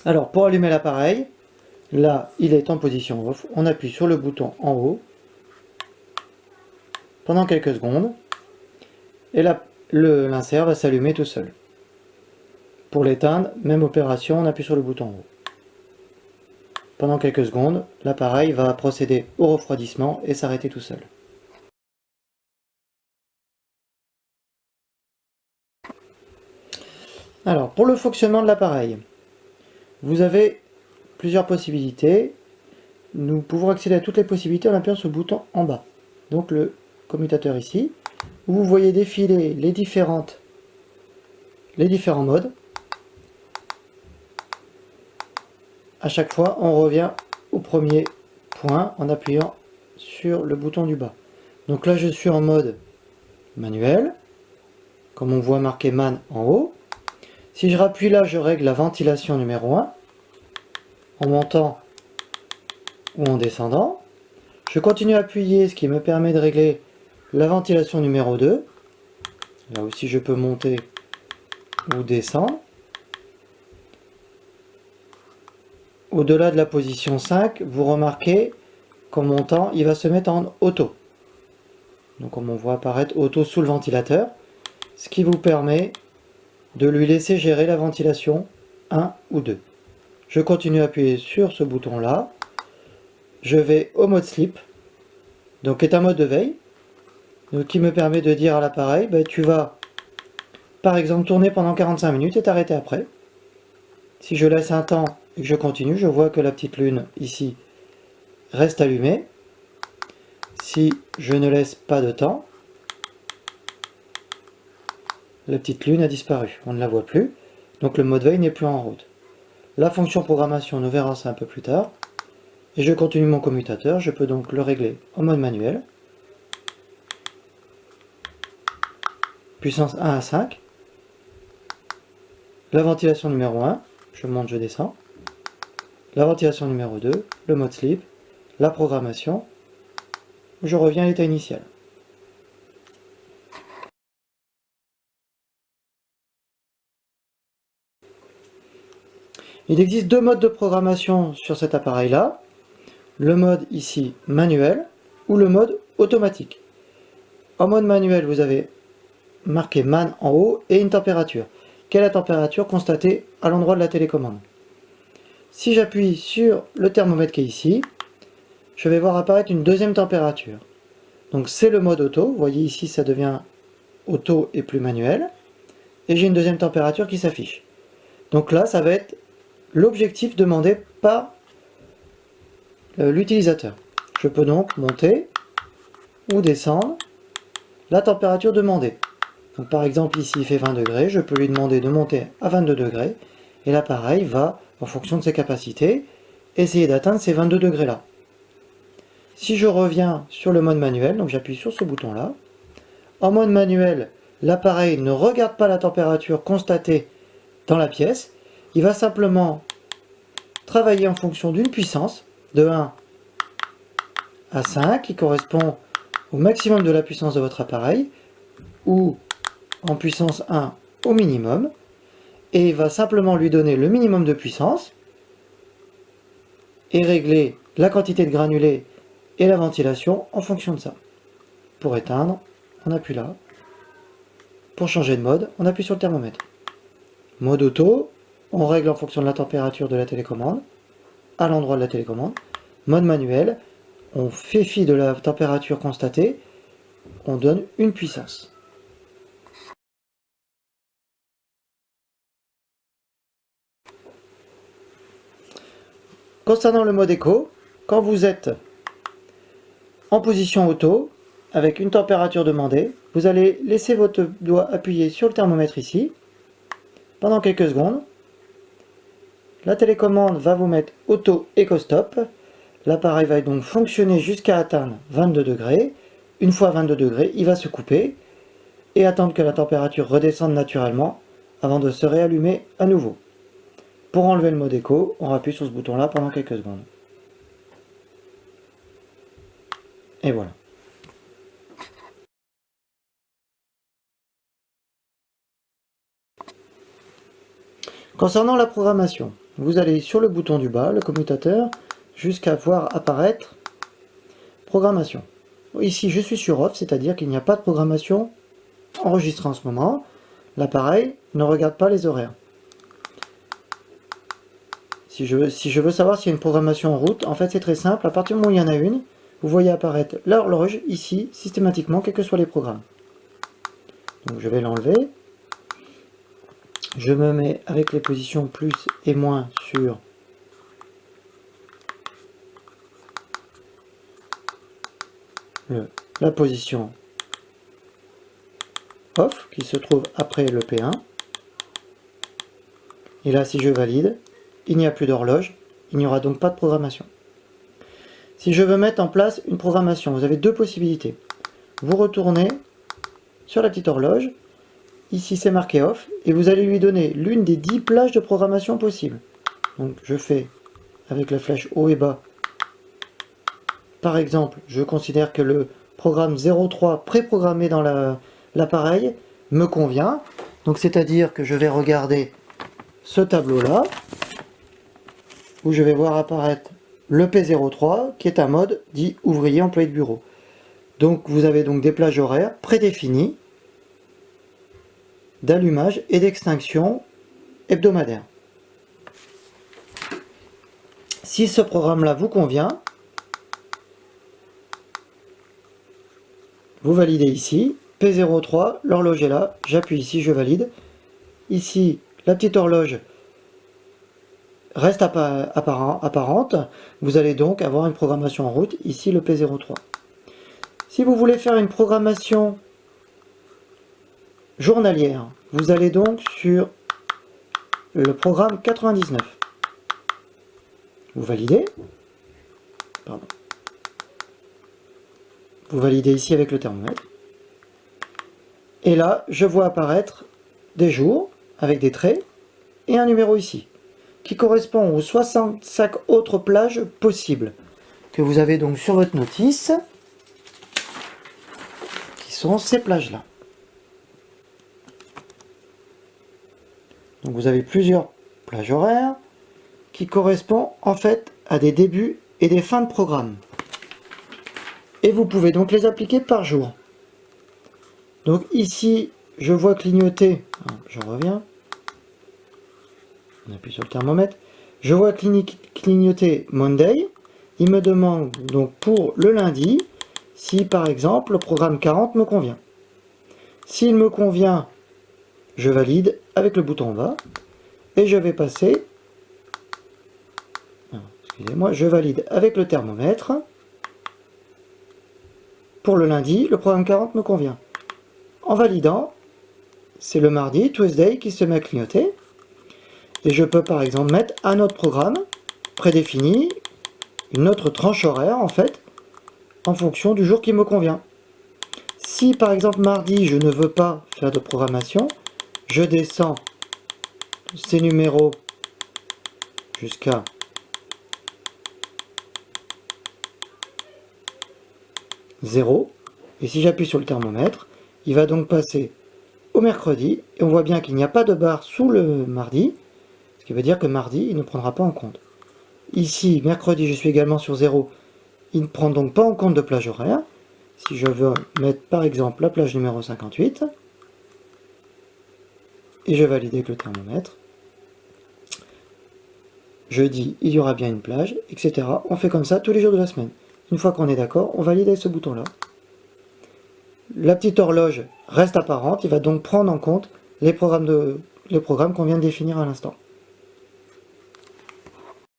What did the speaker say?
Alors pour allumer l'appareil, là il est en position off, on appuie sur le bouton en haut pendant quelques secondes et l'insert va s'allumer tout seul. Pour l'éteindre, même opération, on appuie sur le bouton en haut. Pendant quelques secondes, l'appareil va procéder au refroidissement et s'arrêter tout seul. Alors, pour le fonctionnement de l'appareil, vous avez plusieurs possibilités. Nous pouvons accéder à toutes les possibilités en appuyant sur le bouton en bas. Donc le commutateur ici, où vous voyez défiler les différents modes. À chaque fois, on revient au premier point en appuyant sur le bouton du bas. Donc là, je suis en mode manuel, comme on voit marqué MAN en haut. Si je rappuie là, je règle la ventilation numéro 1, en montant ou en descendant. Je continue à appuyer, ce qui me permet de régler la ventilation numéro 2. Là aussi, je peux monter ou descendre. Au-delà de la position 5, vous remarquez qu'en montant, il va se mettre en auto. Donc comme on voit apparaître auto sous le ventilateur, ce qui vous permet de lui laisser gérer la ventilation 1 ou 2. Je continue à appuyer sur ce bouton-là. Je vais au mode sleep, donc est un mode de veille, donc qui me permet de dire à l'appareil, tu vas par exemple tourner pendant 45 minutes et t'arrêter après. Si je laisse un temps et que je continue, je vois que la petite lune ici reste allumée. Si je ne laisse pas de temps, la petite lune a disparu, on ne la voit plus, donc le mode veille n'est plus en route. La fonction programmation, nous verrons ça un peu plus tard. Et je continue mon commutateur, je peux donc le régler en mode manuel. Puissance 1 à 5. La ventilation numéro 1, je monte, je descends. La ventilation numéro 2, le mode sleep, la programmation. Je reviens à l'état initial. Il existe deux modes de programmation sur cet appareil-là. Le mode ici manuel ou le mode automatique. En mode manuel, vous avez marqué MAN en haut et une température. Quelle est la température constatée à l'endroit de la télécommande? Si j'appuie sur le thermomètre qui est ici, je vais voir apparaître une deuxième température. Donc c'est le mode auto. Vous voyez ici, ça devient auto et plus manuel. Et j'ai une deuxième température qui s'affiche. Donc là, ça va être l'objectif demandé par l'utilisateur. Je peux donc monter ou descendre la température demandée. Donc par exemple ici il fait 20 degrés, je peux lui demander de monter à 22 degrés et l'appareil va, en fonction de ses capacités, essayer d'atteindre ces 22 degrés là. Si je reviens sur le mode manuel, donc j'appuie sur ce bouton là, en mode manuel, l'appareil ne regarde pas la température constatée dans la pièce, il va simplement travailler en fonction d'une puissance de 1 à 5 qui correspond au maximum de la puissance de votre appareil ou en puissance 1 au minimum et il va simplement lui donner le minimum de puissance et régler la quantité de granulés et la ventilation en fonction de ça. Pour éteindre, on appuie là. Pour changer de mode, on appuie sur le thermomètre. Mode auto, on règle en fonction de la température de la télécommande, à l'endroit de la télécommande. Mode manuel, on fait fi de la température constatée, on donne une puissance. Concernant le mode éco, quand vous êtes en position auto, avec une température demandée, vous allez laisser votre doigt appuyé sur le thermomètre ici, pendant quelques secondes. La télécommande va vous mettre auto éco-stop. L'appareil va donc fonctionner jusqu'à atteindre 22 degrés. Une fois 22 degrés, il va se couper et attendre que la température redescende naturellement avant de se réallumer à nouveau. Pour enlever le mode éco, on appuie sur ce bouton-là pendant quelques secondes. Et voilà. Concernant la programmation, vous allez sur le bouton du bas, le commutateur, jusqu'à voir apparaître programmation. Ici, je suis sur off, c'est-à-dire qu'il n'y a pas de programmation enregistrée en ce moment. L'appareil ne regarde pas les horaires. Si je veux savoir s'il y a une programmation en route, en fait c'est très simple, à partir du moment où il y en a une, vous voyez apparaître l'horloge ici, systématiquement, quels que soient les programmes. Donc je vais l'enlever. Je me mets avec les positions plus et moins sur la position off, qui se trouve après le P1. Et là, si je valide, il n'y a plus d'horloge, il n'y aura donc pas de programmation. Si je veux mettre en place une programmation, vous avez deux possibilités. Vous retournez sur la petite horloge, ici c'est marqué off, et vous allez lui donner l'une des 10 plages de programmation possibles. Donc je fais avec la flèche haut et bas. Par exemple, je considère que le programme 03 préprogrammé dans l'appareil me convient. Donc c'est-à-dire que je vais regarder ce tableau-là, où je vais voir apparaître le P03, qui est un mode dit ouvrier employé de bureau. Donc vous avez donc des plages horaires prédéfinies d'allumage et d'extinction hebdomadaire. Si ce programme-là vous convient, vous validez ici, P03, l'horloge est là, j'appuie ici, je valide. Ici, la petite horloge reste apparente, vous allez donc avoir une programmation en route, ici le P03. Si vous voulez faire une programmation journalière, vous allez donc sur le programme 99. Vous validez. Pardon. Vous validez ici avec le thermomètre. Et là, je vois apparaître des jours avec des traits et un numéro ici, qui correspond aux 65 autres plages possibles que vous avez donc sur votre notice, qui sont ces plages-là. Donc vous avez plusieurs plages horaires qui correspondent en fait à des débuts et des fins de programme. Et vous pouvez donc les appliquer par jour. Donc ici, je vois clignoter, je reviens, on appuie sur le thermomètre, je vois clignoter Monday, il me demande donc pour le lundi, si par exemple le programme 40 me convient. S'il me convient, je valide avec le bouton en bas, et je vais passer, excusez-moi, je valide avec le thermomètre. Pour le lundi, le programme 40 me convient. En validant, c'est le mardi, Tuesday, qui se met à clignoter. Et je peux par exemple mettre un autre programme prédéfini, une autre tranche horaire en fait, en fonction du jour qui me convient. Si par exemple mardi, je ne veux pas faire de programmation, je descends ces numéros jusqu'à zéro, et si j'appuie sur le thermomètre, il va donc passer au mercredi, et on voit bien qu'il n'y a pas de barre sous le mardi, ce qui veut dire que mardi, il ne prendra pas en compte. Ici, mercredi, je suis également sur 0, il ne prend donc pas en compte de plage horaire. Si je veux mettre par exemple la plage numéro 58, et je valide avec le thermomètre, je dis il y aura bien une plage, etc. On fait comme ça tous les jours de la semaine. Une fois qu'on est d'accord, on valide avec ce bouton-là. La petite horloge reste apparente, il va donc prendre en compte les programmes qu'on vient de définir à l'instant.